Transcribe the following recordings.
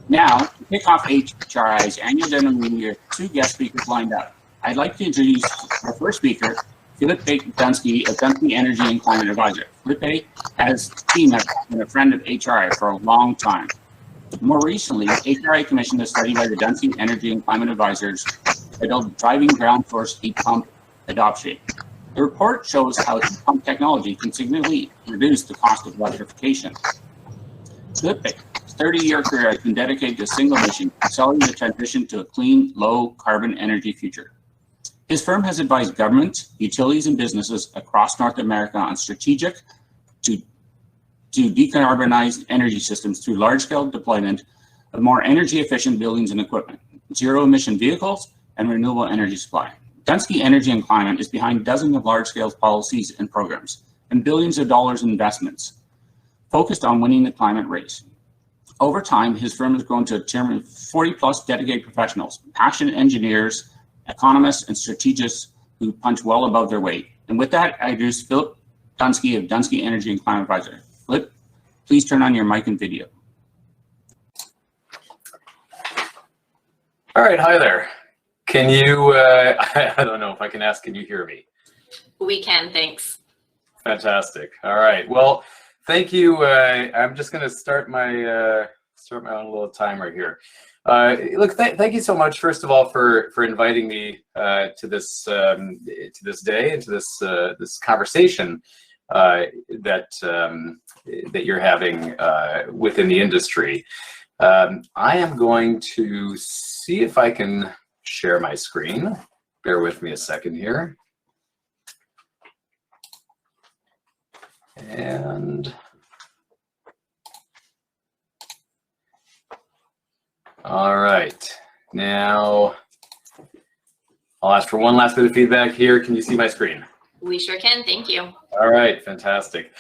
Now, to kick off HRI's annual general meeting, we have two guest speakers lined up. I'd like to introduce our first speaker, Philippe Dunsky of Dunsky Energy and Climate Advisor. Philippe has been a friend of HRI for a long time. More recently, HRI commissioned a study by the Dunsky Energy and Climate Advisors titled Driving Ground Force Heat Pump Adoption. The report shows how heat pump technology can significantly reduce the cost of electrification. Philippe's 30-year career has been dedicated to a single mission, accelerating the transition to a clean, low-carbon energy future. His firm has advised governments, utilities, and businesses across North America on strategic to decarbonize energy systems through large-scale deployment of more energy-efficient buildings and equipment, zero-emission vehicles, and renewable energy supply. Dunsky Energy and Climate is behind dozens of large-scale policies and programs, and billions of dollars in investments focused on winning the climate race. Over time, his firm has grown to a team of 40-plus dedicated professionals, passionate engineers, economists, and strategists who punch well above their weight. And with that, I introduce Philippe Dunsky of Dunsky Energy and Climate Advisor. Philippe, please turn on your mic and video. All right, hi there. Can you, I don't know if I can ask, can you hear me? We can, thanks. Fantastic. All right, well, thank you. I'm just gonna start my own little timer here. Look, thank you so much, first of all, for inviting me to this day and to this conversation that you're having within the industry. I am going to see if I can share my screen. Bear with me a second here. And all right, now I'll ask for one last bit of feedback here. Can you see my screen? We sure can, thank you. All right, fantastic.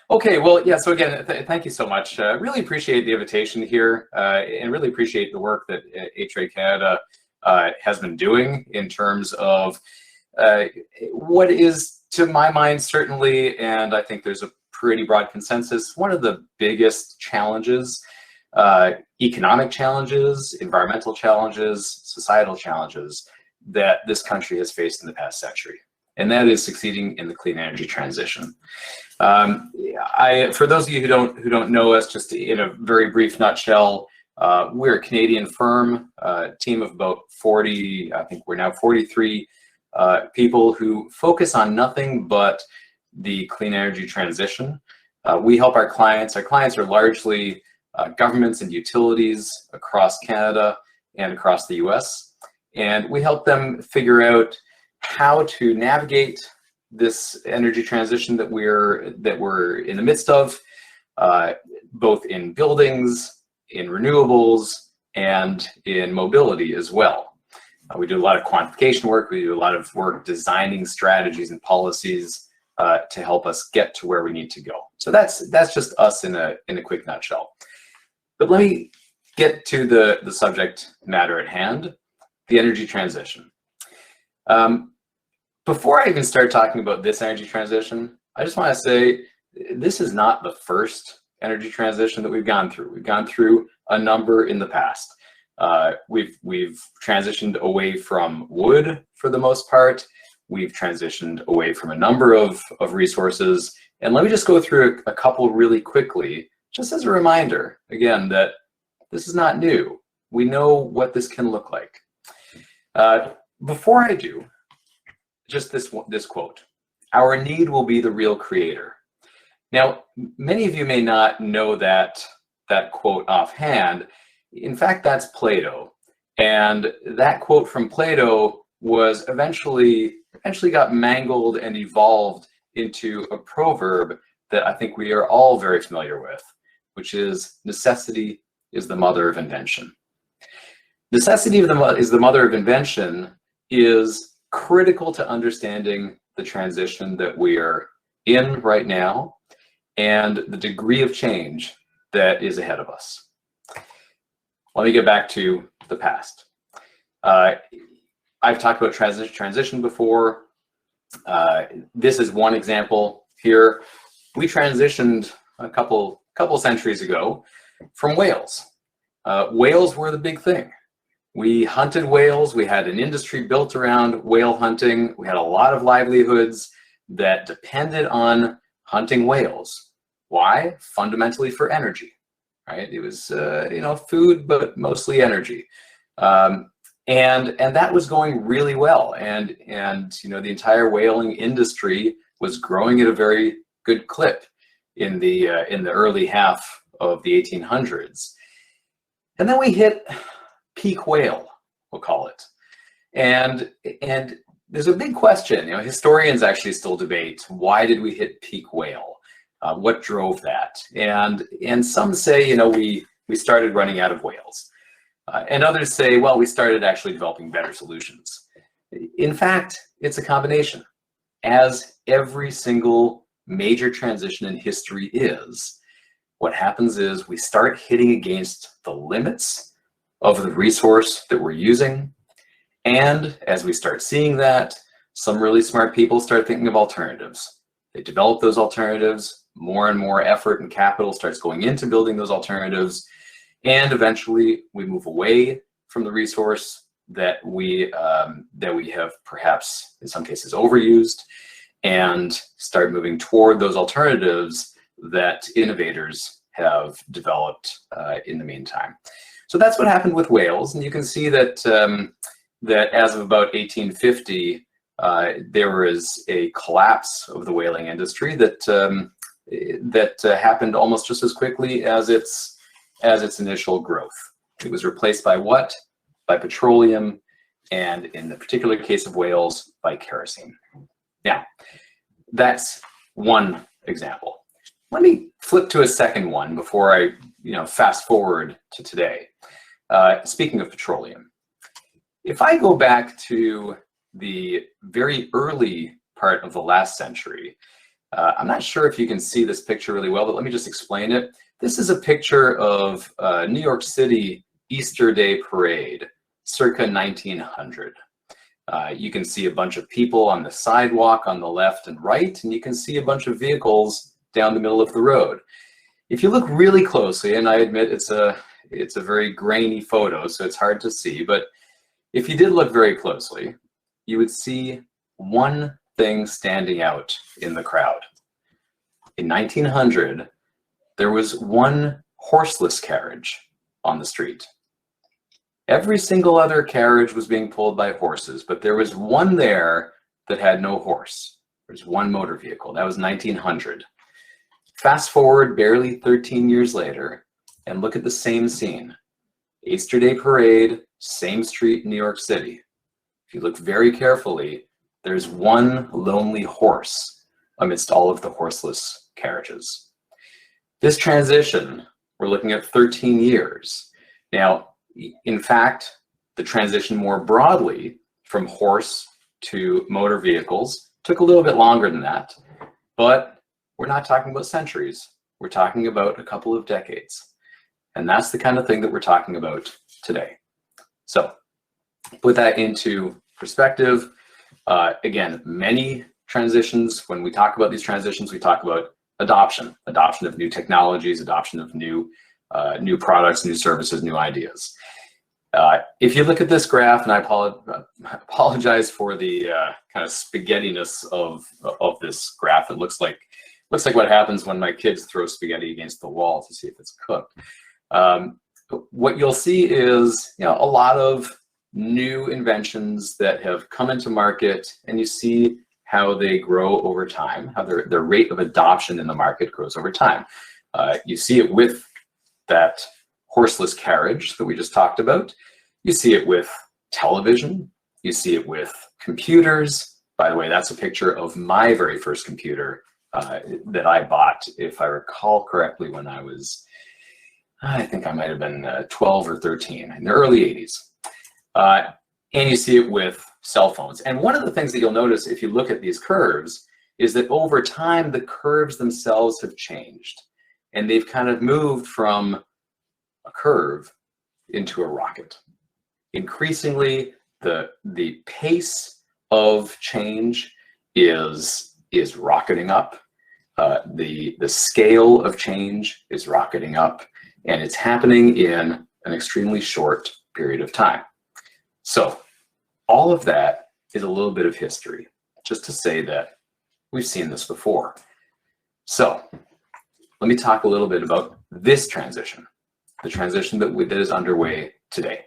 Okay, well, yeah, so again, thank you so much. Really appreciate the invitation here and really appreciate the work that HRA Canada has been doing in terms of what is, to my mind, certainly, and I think there's a pretty broad consensus, one of the biggest challenges, economic challenges, environmental challenges, societal challenges that this country has faced in the past century, and that is succeeding in the clean energy transition. For those of you who don't know us, just in a very brief nutshell, we're a Canadian firm, team of about 40, I think we're now 43 people who focus on nothing but the clean energy transition. We help our clients. Our clients are largely governments and utilities across Canada and across the US. And we help them figure out how to navigate this energy transition that we're in the midst of, both in buildings, in renewables, and in mobility as well. We do a lot of quantification work. We do a lot of work designing strategies and policies to help us get to where we need to go. So that's just us in a quick nutshell. But let me get to the subject matter at hand, the energy transition. Before I even start talking about this energy transition, I just want to say this is not the first energy transition that we've gone through. We've gone through a number in the past. We've transitioned away from wood for the most part. We've transitioned away from a number of resources. And let me just go through a couple really quickly, just as a reminder, again, that this is not new. We know what this can look like. Before I do, just this quote: "Our need will be the real creator." Now, many of you may not know that quote offhand. In fact, that's Plato. And that quote from Plato was eventually got mangled and evolved into a proverb that I think we are all very familiar with, which is necessity is the mother of invention. Necessity is the mother of invention is critical to understanding the transition that we are in right now and the degree of change that is ahead of us. Let me get back to the past. I've talked about transition before. This is one example here. We transitioned a couple centuries ago from Wales. whales were the big thing. We hunted whales. We had an industry built around whale hunting. We had a lot of livelihoods that depended on hunting whales. Why? Fundamentally for energy, right? It was, food, but mostly energy. And that was going really well. And the entire whaling industry was growing at a very good clip in the early half of the 1800s. And then we hit peak whale, we'll call it. And there's a big question. Historians actually still debate, why did we hit peak whale? What drove that? And some say, we started running out of whales. And others say, well, we started actually developing better solutions. In fact, it's a combination. As every single major transition in history is, what happens is we start hitting against the limits of the resource that we're using. And as we start seeing that, some really smart people start thinking of alternatives. They develop those alternatives, more and more effort and capital starts going into building those alternatives. And eventually we move away from the resource that we have perhaps in some cases overused, and start moving toward those alternatives that innovators have developed in the meantime. So that's what happened with whales, and you can see that that as of about 1850, there was a collapse of the whaling industry that happened almost just as quickly as its initial growth. It was replaced by what? By petroleum, and in the particular case of whales, by kerosene. Now, that's one example. Let me flip to a second one before I fast forward to today. Speaking of petroleum, if I go back to the very early part of the last century, I'm not sure if you can see this picture really well, but let me just explain it. This is a picture of New York City Easter Day Parade, circa 1900. You can see a bunch of people on the sidewalk on the left and right, and you can see a bunch of vehicles down the middle of the road. If you look really closely, and I admit it's a very grainy photo, so it's hard to see, but if you did look very closely, you would see one thing standing out in the crowd. In 1900, there was one horseless carriage on the street. Every single other carriage was being pulled by horses, but there was one there that had no horse. There's one motor vehicle. That was 1900. Fast forward barely 13 years later, and look at the same scene. Easter Day Parade, same street in New York City. If you look very carefully, there's one lonely horse amidst all of the horseless carriages. This transition, we're looking at 13 years. Now, in fact, the transition more broadly from horse to motor vehicles took a little bit longer than that, but we're not talking about centuries. We're talking about a couple of decades. And that's the kind of thing that we're talking about today. So put that into perspective. Again, many transitions, when we talk about these transitions, we talk about adoption of new technologies, adoption of new products, new services, new ideas. If you look at this graph, and I apologize for the kind of spaghettiness of this graph. It looks like what happens when my kids throw spaghetti against the wall to see if it's cooked. What you'll see is a lot of new inventions that have come into market, and you see how they grow over time, how their rate of adoption in the market grows over time. You see it with that horseless carriage that we just talked about. You see it with television. You see it with computers. By the way, that's a picture of my very first computer that I bought, if I recall correctly, when I think I might have been 12 or 13, in the early 80s. And you see it with cell phones. And one of the things that you'll notice if you look at these curves is that over time, the curves themselves have changed. And they've kind of moved from a curve into a rocket. Increasingly, the pace of change is rocketing up. The scale of change is rocketing up. And it's happening in an extremely short period of time. So all of that is a little bit of history, just to say that we've seen this before. So let me talk a little bit about this transition, the transition that is underway today.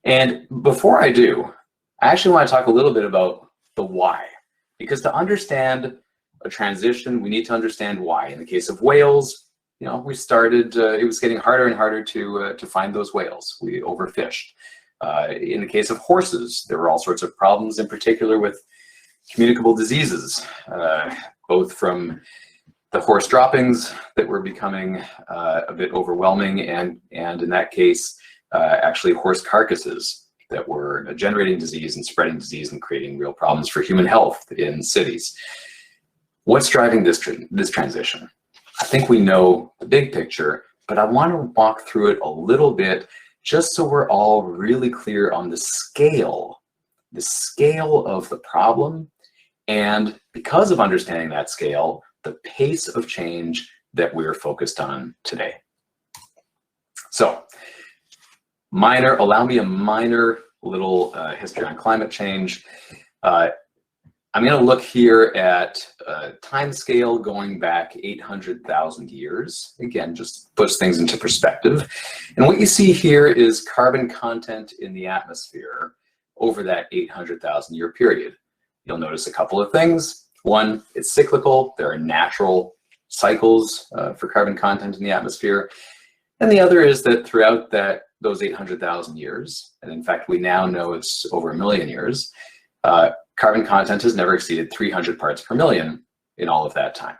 And before I do, I actually want to talk a little bit about the why, because to understand a transition, we need to understand why. In the case of whales, you know, we started, it was getting harder and harder to find those whales. We overfished. In the case of horses, there were all sorts of problems, in particular with communicable diseases, both from the horse droppings that were becoming a bit overwhelming, and in that case, actually horse carcasses that were generating disease and spreading disease and creating real problems for human health in cities. What's driving this transition? I think we know the big picture, but I want to walk through it a little bit just so we're all really clear on the scale of the problem, and because of understanding that scale, the pace of change that we're focused on today. So, allow me a minor little history on climate change. I'm going to look here at a time scale going back 800,000 years. Again, just puts things into perspective. And what you see here is carbon content in the atmosphere over that 800,000 year period. You'll notice a couple of things. One, it's cyclical. There are natural cycles for carbon content in the atmosphere. And the other is that throughout those 800,000 years, and in fact, we now know it's over 1 million years, carbon content has never exceeded 300 parts per million in all of that time.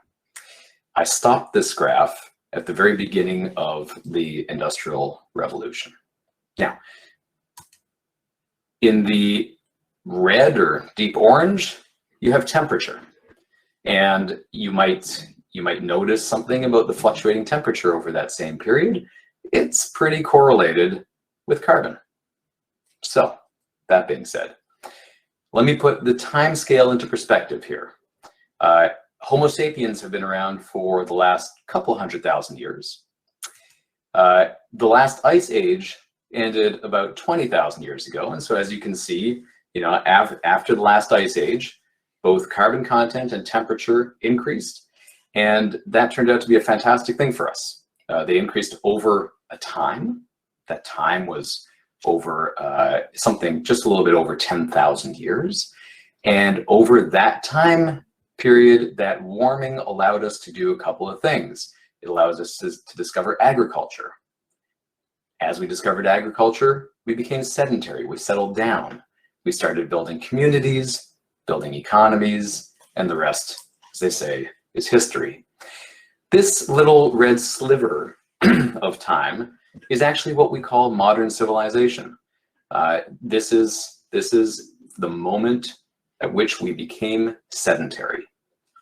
I stopped this graph at the very beginning of the Industrial Revolution. Now, in the red or deep orange, you have temperature. And you might notice something about the fluctuating temperature over that same period. It's pretty correlated with carbon. So, that being said, let me put the time scale into perspective here. Homo sapiens have been around for the last couple 100,000 years. The last ice age ended about 20,000 years ago. And so as you can see, you know, after the last ice age, both carbon content and temperature increased. And that turned out to be a fantastic thing for us. They increased over a time. That time was over something just a little bit over 10,000 years. And over that time period, that warming allowed us to do a couple of things. It allows us to discover agriculture. As we discovered agriculture, we became sedentary. We settled down. We started building communities, building economies, and the rest, as they say, is history. This little red sliver of time is actually what we call modern civilization. This is the moment at which we became sedentary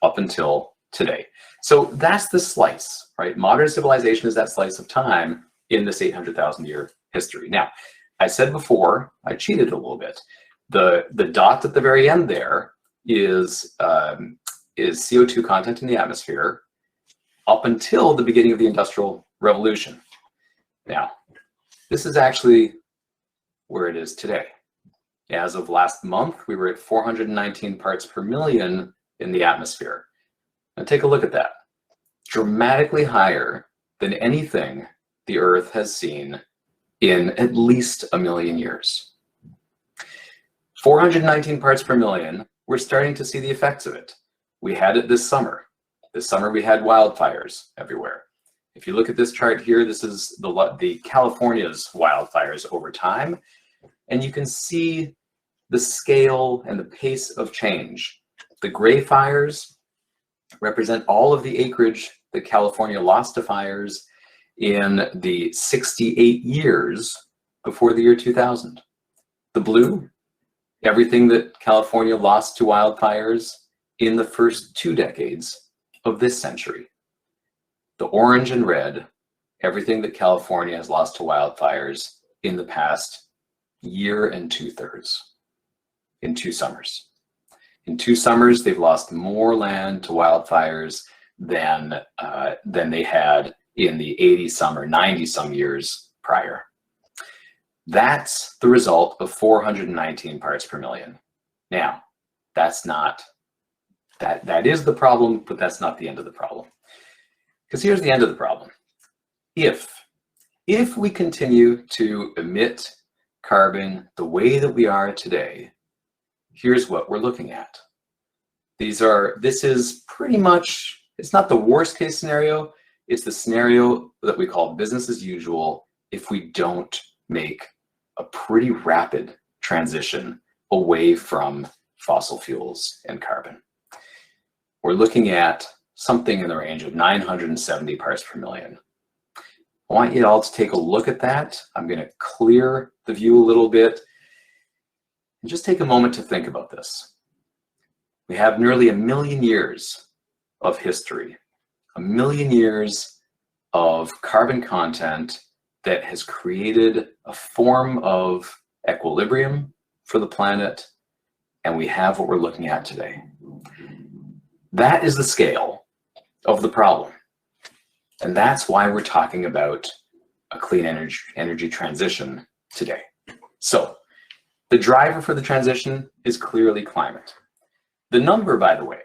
up until today. So that's the slice, right? Modern civilization is that slice of time in this 800,000 year history. Now, I said before, I cheated a little bit. The dot at the very end there is CO2 content in the atmosphere up until the beginning of the Industrial Revolution. Now, this is actually where it is today. As of last month, we were at 419 parts per million in the atmosphere. Now take a look at that. Dramatically higher than anything the Earth has seen in at least 1 million years. 419 parts per million, we're starting to see the effects of it. We had it this summer. This summer we had wildfires everywhere. If you look at this chart here, this is the California's wildfires over time, and you can see the scale and the pace of change. The gray fires represent all of the acreage that California lost to fires in the 68 years before the year 2000. The blue, everything that California lost to wildfires in the first 2 decades of this century. The orange and red, everything that California has lost to wildfires in the past year and 2/3, in 2 summers. In 2 summers, they've lost more land to wildfires than they had in the 80 some or 90 some years prior. That's the result of 419 parts per million. Now, that's not, that is the problem, but that's not the end of the problem. Because here's the end of the problem. If we continue to emit carbon the way that we are today, here's what we're looking at. This is pretty much, it's not the worst case scenario, it's the scenario that we call business as usual if we don't make a pretty rapid transition away from fossil fuels and carbon. We're looking at something in the range of 970 parts per million. I want you all to take a look at that. I'm going to clear the view a little bit and just take a moment to think about this. We have nearly 1 million years of history, 1 million years of carbon content that has created a form of equilibrium for the planet, and we have what we're looking at today. That is the scale of the problem. And that's why we're talking about a clean energy transition today. So the driver for the transition is clearly climate. The number, by the way,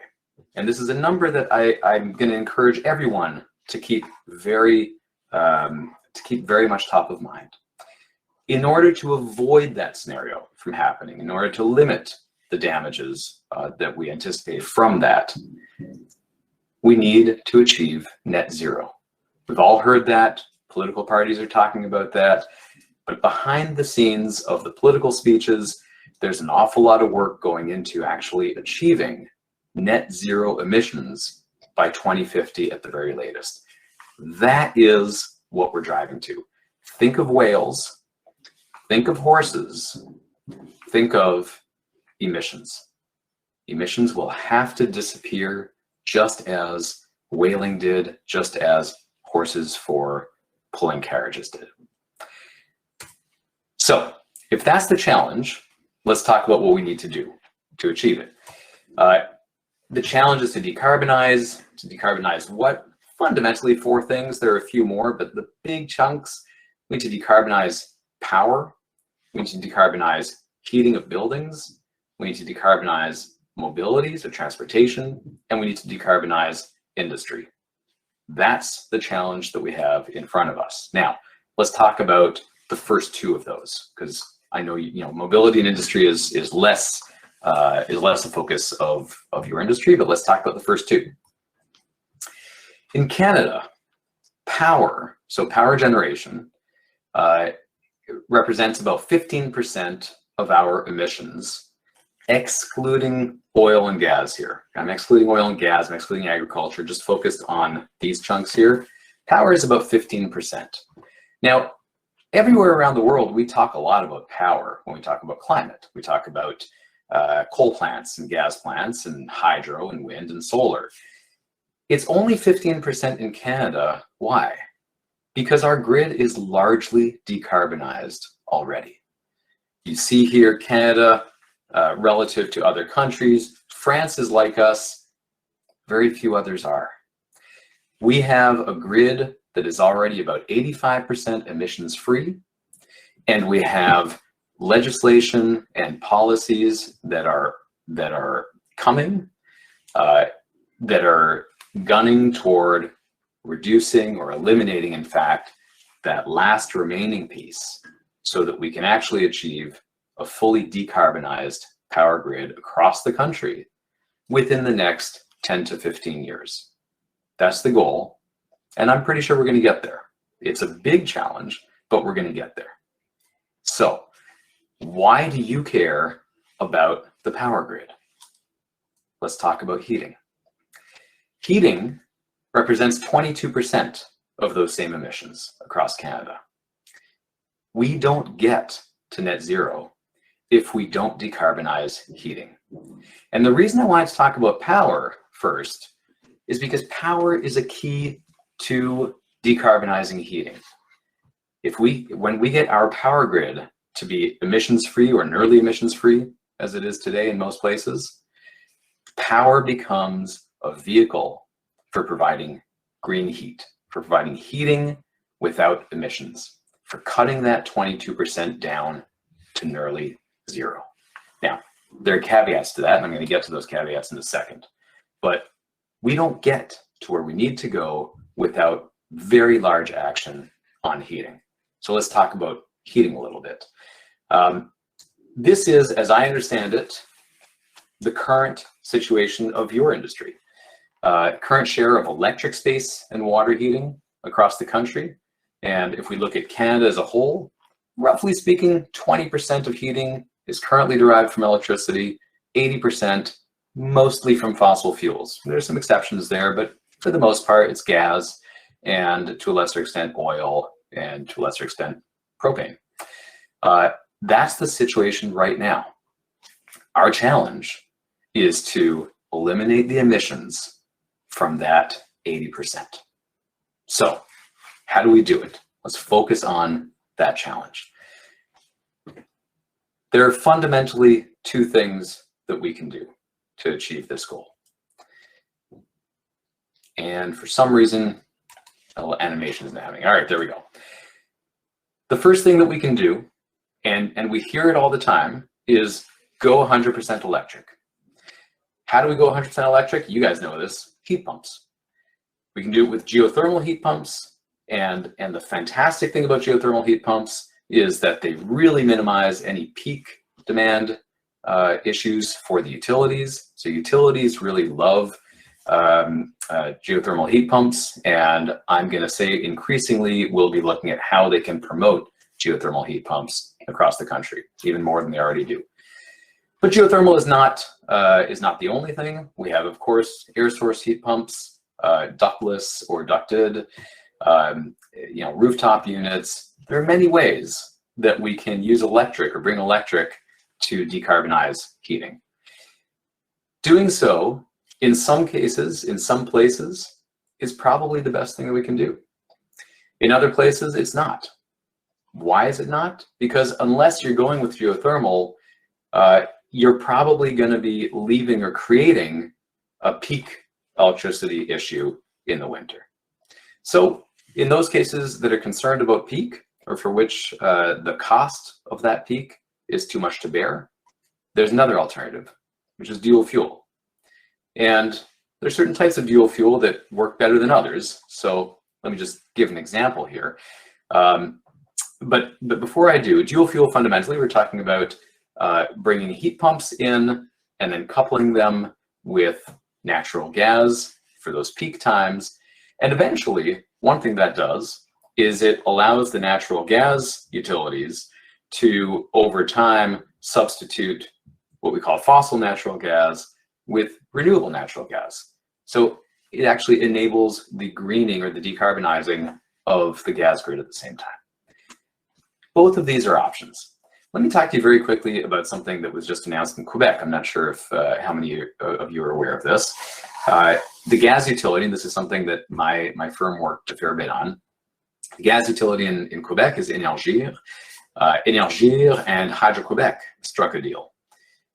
and this is a number that I'm going to encourage everyone to keep very much top of mind. In order to avoid that scenario from happening, in order to limit the damages that we anticipate from that, we need to achieve net zero. We've all heard that. Political parties are talking about that. But behind the scenes of the political speeches, there's an awful lot of work going into actually achieving net zero emissions by 2050 at the very latest. That is what we're driving to. Think of whales, think of horses, think of emissions. Emissions will have to disappear just as whaling did, just as horses for pulling carriages did. So if that's the challenge, let's talk about what we need to do to achieve it. The challenge is to decarbonize. To decarbonize what? Fundamentally 4 things. There are a few more, but the big chunks, we need to decarbonize power. We need to decarbonize heating of buildings. We need to decarbonize mobility, so transportation, and we need to decarbonize industry. That's the challenge that we have in front of us. Now, let's talk about the first 2 of those, because I know mobility and industry is less a focus of your industry, but let's talk about the first 2. In Canada, power, so power generation, represents about 15% of our emissions, excluding oil and gas here. I'm excluding oil and gas, I'm excluding agriculture, just focused on these chunks here. Power is about 15%. Now, everywhere around the world, we talk a lot about power when we talk about climate. We talk about coal plants and gas plants and hydro and wind and solar. It's only 15% in Canada. Why? Because our grid is largely decarbonized already. You see here Canada relative to other countries. France is like us. Very few others are. We have a grid that is already about 85% emissions free, and we have legislation and policies that are coming that are gunning toward reducing or eliminating, in fact, that last remaining piece so that we can actually achieve a fully decarbonized power grid across the country within the next 10 to 15 years. That's the goal, and I'm pretty sure we're going to get there. It's a big challenge, but we're going to get there. So, why do you care about the power grid? Let's talk about heating. Heating represents 22% of those same emissions across Canada. We don't get to net zero if we don't decarbonize heating. And the reason I wanted to talk about power first is because power is a key to decarbonizing heating. When we get our power grid to be emissions-free or nearly emissions-free, as it is today in most places, power becomes a vehicle for providing green heat, for providing heating without emissions, for cutting that 22% down to nearly zero. Now, there are caveats to that, and I'm going to get to those caveats in a second. But we don't get to where we need to go without very large action on heating. So let's talk about heating a little bit. This is, as I understand it, the current situation of your industry. Current share of electric space and water heating across the country. And if we look at Canada as a whole, roughly speaking, 20% of heating is currently derived from electricity, 80% mostly from fossil fuels. There's some exceptions there, but for the most part, it's gas, and to a lesser extent, oil, and to a lesser extent, propane. That's the situation right now. Our challenge is to eliminate the emissions from that 80%. So how do we do it? Let's focus on that challenge. There are fundamentally two things that we can do to achieve this goal. And for some reason, a little animation isn't happening. All right, there we go. The first thing that we can do, and we hear it all the time, is go 100% electric. How do we go 100% electric? You guys know this, heat pumps. We can do it with geothermal heat pumps, and the fantastic thing about geothermal heat pumps is that they really minimize any peak demand issues for the utilities. So utilities really love geothermal heat pumps, and I'm going to say increasingly we'll be looking at how they can promote geothermal heat pumps across the country, even more than they already do. But geothermal is not the only thing. We have, of course, air source heat pumps, ductless or ducted, rooftop units. There are many ways that we can use electric or bring electric to decarbonize heating. Doing so, in some cases, in some places, is probably the best thing that we can do. In other places, it's not. Why is it not? Because unless you're going with geothermal, you're probably going to be leaving or creating a peak electricity issue in the winter. So in those cases that are concerned about peak, or for which the cost of that peak is too much to bear, there's another alternative, which is dual fuel. And there's certain types of dual fuel that work better than others. So let me just give an example here. But before I do, dual fuel, fundamentally, we're talking about bringing heat pumps in and then coupling them with natural gas for those peak times. And eventually, one thing that does is it allows the natural gas utilities to, over time, substitute what we call fossil natural gas with renewable natural gas. So it actually enables the greening or the decarbonizing of the gas grid at the same time. Both of these are options. Let me talk to you very quickly about something that was just announced in Quebec. I'm not sure if how many of you are aware of this. The gas utility, and this is something that my firm worked a fair bit on. The gas utility in Quebec is Énergir. Énergir and Hydro-Québec struck a deal.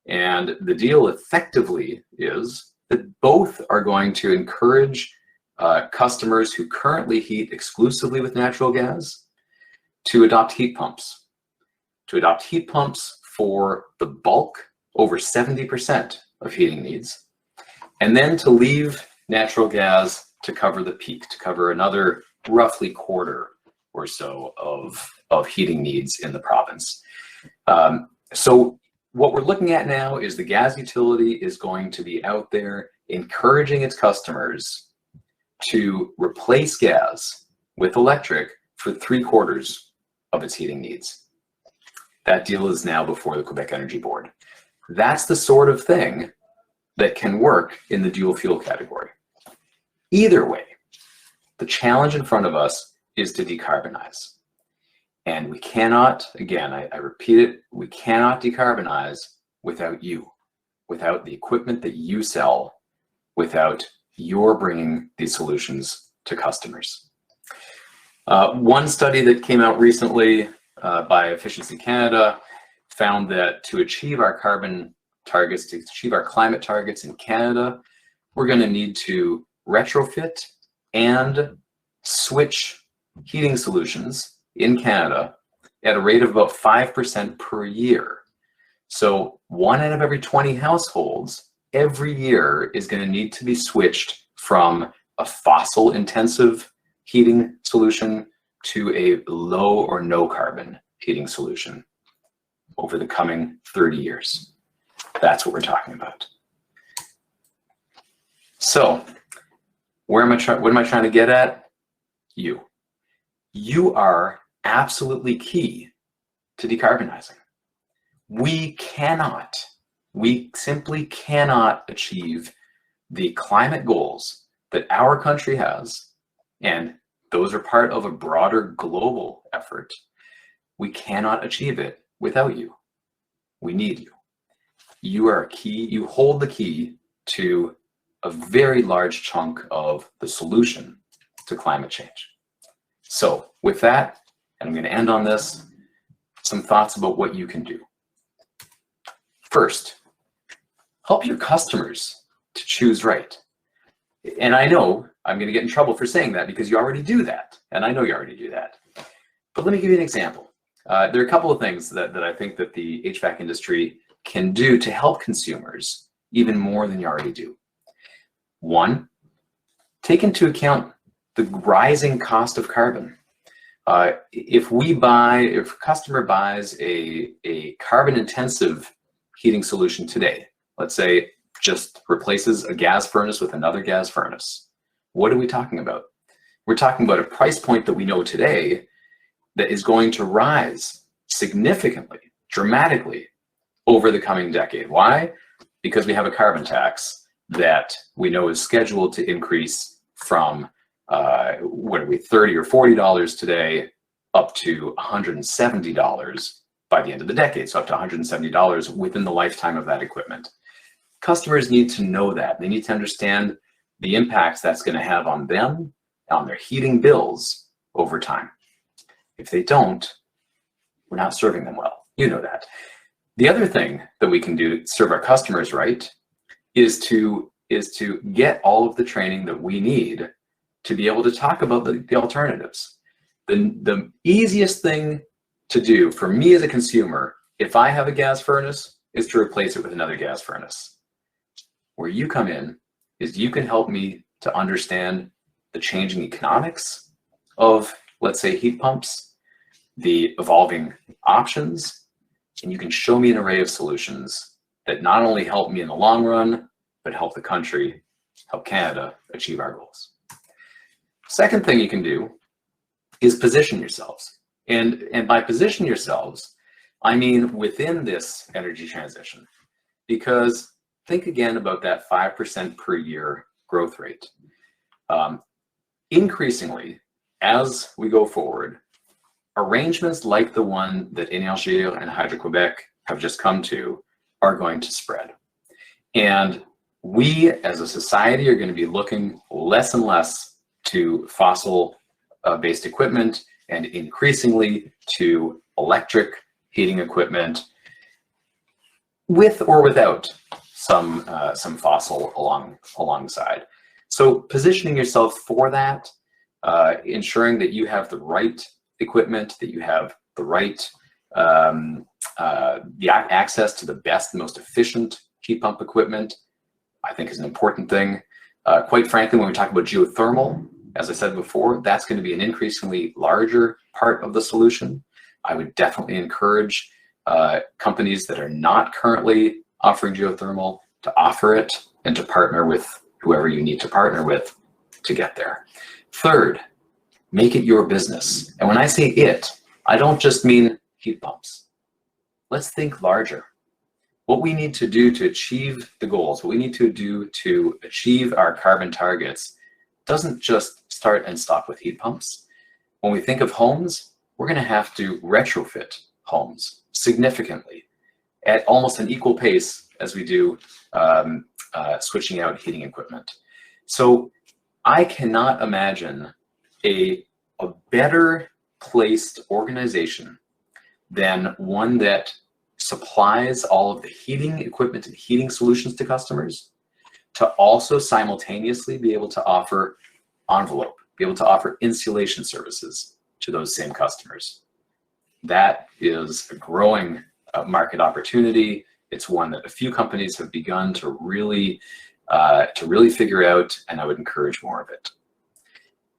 And the deal effectively is that both are going to encourage customers who currently heat exclusively with natural gas to adopt heat pumps. To adopt heat pumps for the bulk, over 70% of heating needs, and then to leave natural gas to cover the peak, to cover another roughly quarter or so of heating needs in the province. So what we're looking at now is the gas utility is going to be out there encouraging its customers to replace gas with electric for 3/4 of its heating needs. That deal is now before the Quebec Energy Board. That's the sort of thing that can work in the dual fuel category. Either way, the challenge in front of us is to decarbonize. And we cannot, again, I repeat it, we cannot decarbonize without you, without the equipment that you sell, without your bringing these solutions to customers. One study that came out recently by Efficiency Canada found that to achieve our carbon targets, to achieve our climate targets in Canada, we're going to need to retrofit and switch heating solutions in Canada at a rate of about 5% per year. So 1 out of every 20 households every year is going to need to be switched from a fossil intensive heating solution to a low or no carbon heating solution over the coming 30 years. That's what we're talking about. So what am I trying to get at? You are absolutely key to decarbonizing. We simply cannot achieve the climate goals that our country has, and those are part of a broader global effort. We cannot achieve it without you. We need you. You are a key, you hold the key to a very large chunk of the solution to climate change. So with that, and I'm going to end on this, some thoughts about what you can do. First, help your customers to choose right. And I know I'm going to get in trouble for saying that because you already do that. And I know you already do that. But let me give you an example. There are a couple of things that I think that the HVAC industry can do to help consumers even more than you already do. One, take into account the rising cost of carbon. If a customer buys a carbon intensive heating solution today, let's say just replaces a gas furnace with another gas furnace, what are we talking about? We're talking about a price point that we know today that is going to rise significantly, dramatically over the coming decade. Why? Because we have a carbon tax that we know is scheduled to increase from $30 or $40 today up to $170 by the end of the decade. So up to $170 within the lifetime of that equipment. Customers need to know that. They need to understand the impacts that's going to have on them, on their heating bills over time. If they don't, we're not serving them well. You know that. The other thing that we can do to serve our customers right is to get all of the training that we need to be able to talk about the alternatives. The easiest thing to do for me as a consumer, if I have a gas furnace, is to replace it with another gas furnace. Where you come in is you can help me to understand the changing economics of, let's say, heat pumps, the evolving options, and you can show me an array of solutions that not only help me in the long run, but help the country, help Canada achieve our goals. Second thing you can do is position yourselves. And by position yourselves, I mean within this energy transition. Because think again about that 5% per year growth rate. Increasingly, as we go forward, arrangements like the one that Énergir and Hydro-Québec have just come to are going to spread. And we as a society are going to be looking less and less to fossil-based equipment and increasingly to electric heating equipment with or without some fossil alongside. So positioning yourself for that, ensuring that you have the right equipment, that you have the right the access to the best, most efficient heat pump equipment, I think is an important thing. Quite frankly, when we talk about geothermal, as I said before, that's going to be an increasingly larger part of the solution. I would definitely encourage companies that are not currently offering geothermal to offer it and to partner with whoever you need to partner with to get there. Third, make it your business. And when I say it, I don't just mean heat pumps. Let's think larger. What we need to do to achieve the goals, what we need to do to achieve our carbon targets doesn't just start and stop with heat pumps. When we think of homes, we're going to have to retrofit homes significantly at almost an equal pace as we do switching out heating equipment. So I cannot imagine a better placed organization than one that supplies all of the heating equipment and heating solutions to customers, to also simultaneously be able to offer envelope, be able to offer insulation services to those same customers. That is a growing market opportunity. It's one that a few companies have begun to really figure out, and I would encourage more of it.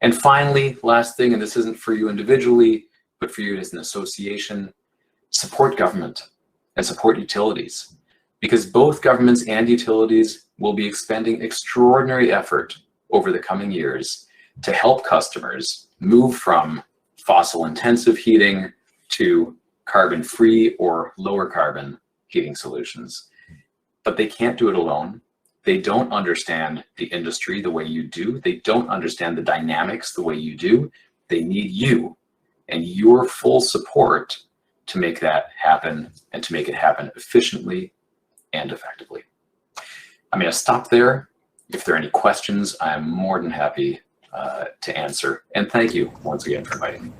And finally, last thing, and this isn't for you individually, but for you as an association, support government and support utilities, because both governments and utilities will be expending extraordinary effort over the coming years to help customers move from fossil-intensive heating to carbon-free or lower carbon heating solutions. But they can't do it alone. They don't understand the industry the way you do. They don't understand the dynamics the way you do. They need you and your full support to make that happen, and to make it happen efficiently and effectively. I'm going to stop there. If there are any questions, I'm more than happy to answer. And thank you once again for inviting me.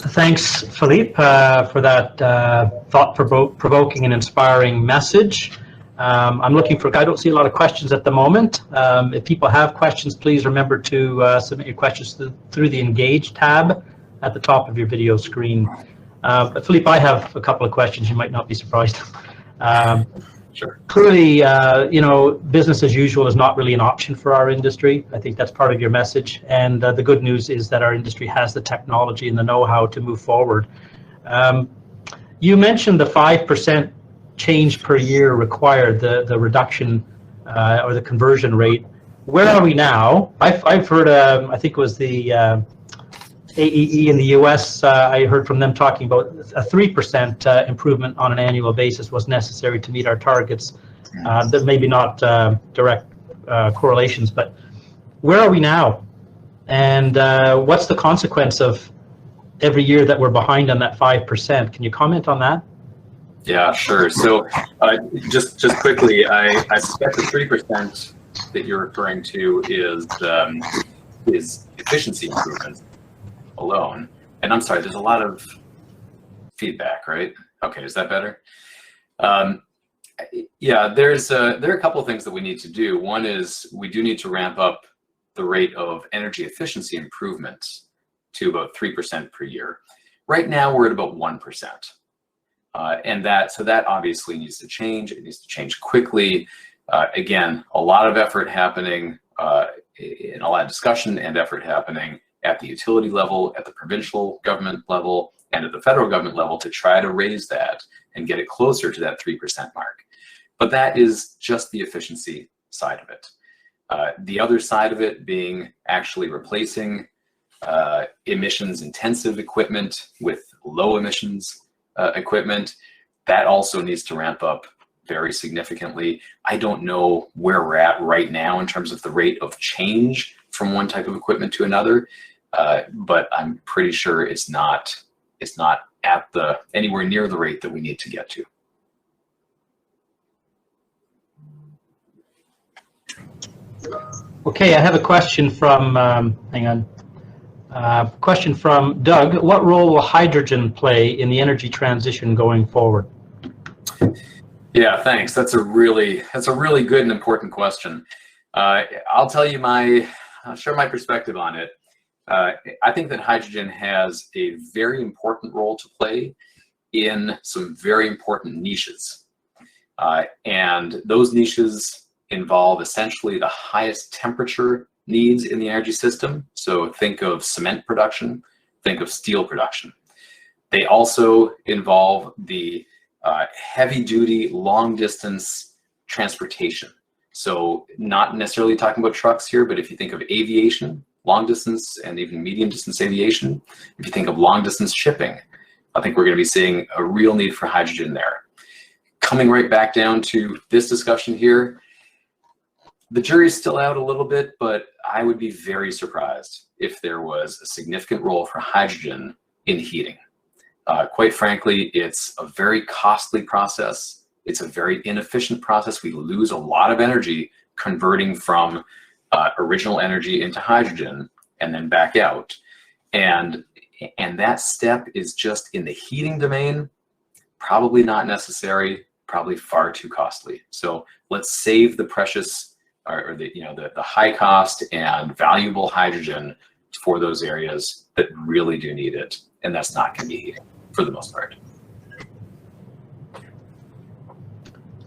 Thanks, Philippe, for that thought-provoking and inspiring message. I'm looking for, I don't see a lot of questions at the moment. If people have questions, please remember to submit your questions through the Engage tab at the top of your video screen. But Philippe, I have a couple of questions. You might not be surprised. Sure. Clearly, business as usual is not really an option for our industry. I think that's part of your message. And the good news is that our industry has the technology and the know-how to move forward. You mentioned the 5% change per year required, the reduction or the conversion rate. Where are we now? I've heard, I think it was the AEE in the US, I heard from them talking about a 3% improvement on an annual basis was necessary to meet our targets. That maybe not direct correlations, but where are we now? And what's the consequence of every year that we're behind on that 5%? Can you comment on that? Yeah, sure. So just quickly, I suspect the 3% that you're referring to is efficiency improvements alone. And I'm sorry, there's a lot of feedback, right? Okay, is that better? Yeah, there are a couple of things that we need to do. One is we do need to ramp up the rate of energy efficiency improvements to about 3% per year. Right now, we're at about 1%. And that obviously needs to change. It needs to change quickly. Again, a lot of effort happening, and a lot of discussion and effort happening at the utility level, at the provincial government level, and at the federal government level to try to raise that and get it closer to that 3% mark. But that is just the efficiency side of it. The other side of it being actually replacing emissions intensive equipment with low emissions equipment. That also needs to ramp up very significantly. I don't know where we're at right now in terms of the rate of change from one type of equipment to another, but I'm pretty sure it's not at anywhere near the rate that we need to get to. Okay, I have a question from, hang on. Question from Doug. What role will hydrogen play in the energy transition going forward? Yeah, thanks. That's a really good and important question. I'll tell you I'll share my perspective on it. I think that hydrogen has a very important role to play in some very important niches. And those niches involve essentially the highest temperature needs in the energy system. So think of cement production, think of steel production. They also involve the heavy duty, long distance transportation. So not necessarily talking about trucks here, but if you think of aviation, long distance and even medium distance aviation, if you think of long distance shipping, I think we're going to be seeing a real need for hydrogen there. Coming right back down to this discussion here, the jury's still out a little bit, but I would be very surprised if there was a significant role for hydrogen in heating. Quite frankly, it's a very costly process. It's a very inefficient process. We lose a lot of energy converting from original energy into hydrogen and then back out. And that step is just in the heating domain, probably not necessary, probably far too costly. So let's save the precious or the high cost and valuable hydrogen for those areas that really do need it, and that's not going to be heating for the most part.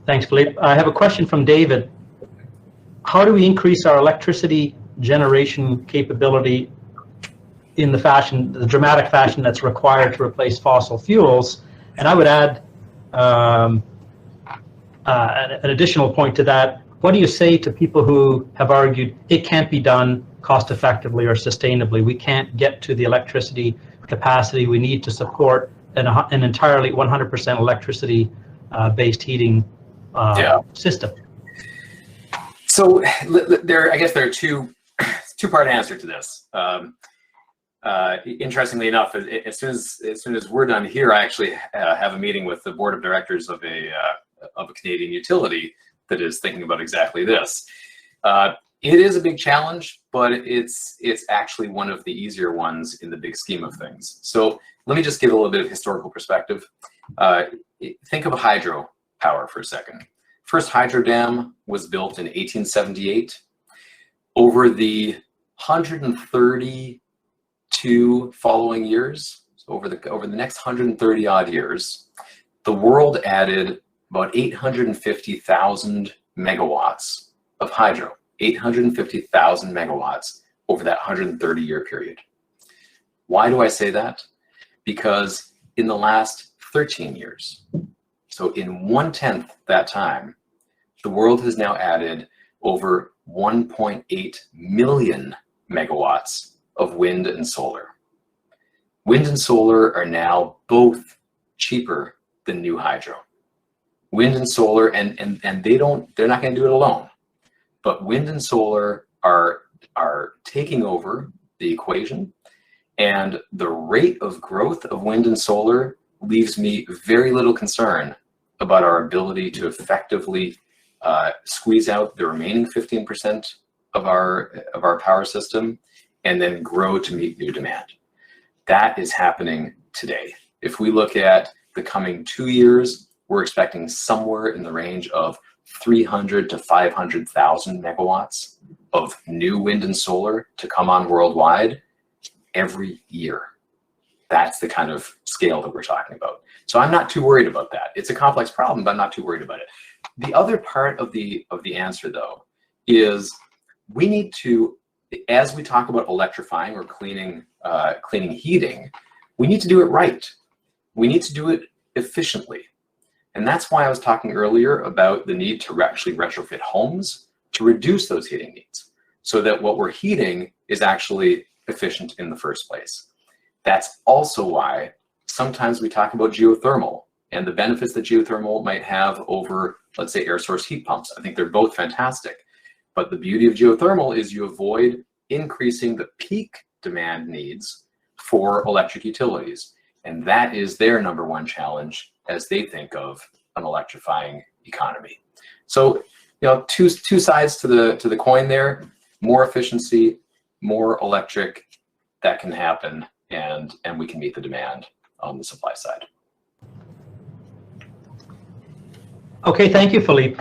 Thanks, Philippe. I have a question from David. How do we increase our electricity generation capability in the dramatic fashion that's required to replace fossil fuels? And I would add an additional point to that. What do you say to people who have argued it can't be done cost effectively or sustainably? We can't get to the electricity capacity we need to support an entirely 100% electricity based heating system. So I guess there are two-part answer to this. Interestingly enough, as soon as we're done here, I actually have a meeting with the board of directors of a Canadian utility that is thinking about exactly this. It is a big challenge, but it's actually one of the easier ones in the big scheme of things. So let me just give a little bit of historical perspective. Think of hydro power for a second. First hydro dam was built in 1878. Over the 132 following years, so over the next 130 odd years, the world added about 850,000 megawatts of hydro. 850,000 megawatts over that 130-year period. Why do I say that? Because in the last 13 years, so in 1/10 that time, the world has now added over 1.8 million megawatts of wind and solar. Wind and solar are now both cheaper than new hydro. Wind and solar, and they're not going to do it alone. But wind and solar are taking over the equation, and the rate of growth of wind and solar leaves me very little concern about our ability to effectively squeeze out the remaining 15% of our power system and then grow to meet new demand. That is happening today. If we look at the coming 2 years, we're expecting somewhere in the range of 300 to 500,000 megawatts of new wind and solar to come on worldwide every year. That's the kind of scale that we're talking about. So I'm not too worried about that. It's a complex problem, but I'm not too worried about it. The other part of the answer, though, is we need to, as we talk about electrifying or cleaning heating, we need to do it right. We need to do it efficiently. And that's why I was talking earlier about the need to actually retrofit homes to reduce those heating needs so that what we're heating is actually efficient in the first place. That's also why sometimes we talk about geothermal and the benefits that geothermal might have over, let's say, air source heat pumps. I think they're both fantastic. But the beauty of geothermal is you avoid increasing the peak demand needs for electric utilities. And that is their number one challenge as they think of an electrifying economy. So, two sides to the coin there. More efficiency, more electric, that can happen, and we can meet the demand on the supply side. Okay, thank you, Philippe.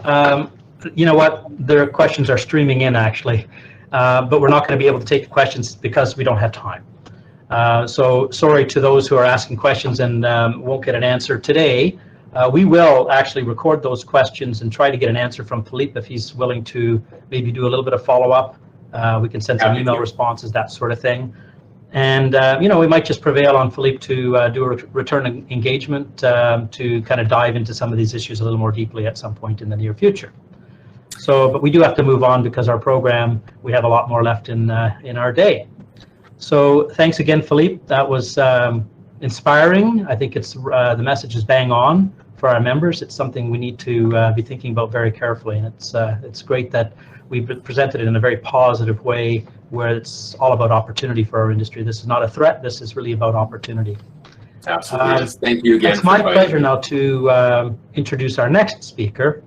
You know what? The questions are streaming in, actually, but we're not going to be able to take the questions because we don't have time. So sorry to those who are asking questions and won't get an answer today. We will actually record those questions and try to get an answer from Philippe if he's willing to maybe do a little bit of follow-up. We can send some email responses, that sort of thing. And, we might just prevail on Philippe to do a return engagement to kind of dive into some of these issues a little more deeply at some point in the near future. So, but we do have to move on because our program, we have a lot more left in our day. So thanks again, Philippe. That was inspiring. I think it's the message is bang on for our members. It's something we need to be thinking about very carefully. And it's great that we presented it in a very positive way where it's all about opportunity for our industry. This is not a threat. This is really about opportunity. Absolutely. Thank you again. It's my pleasure now to introduce our next speaker.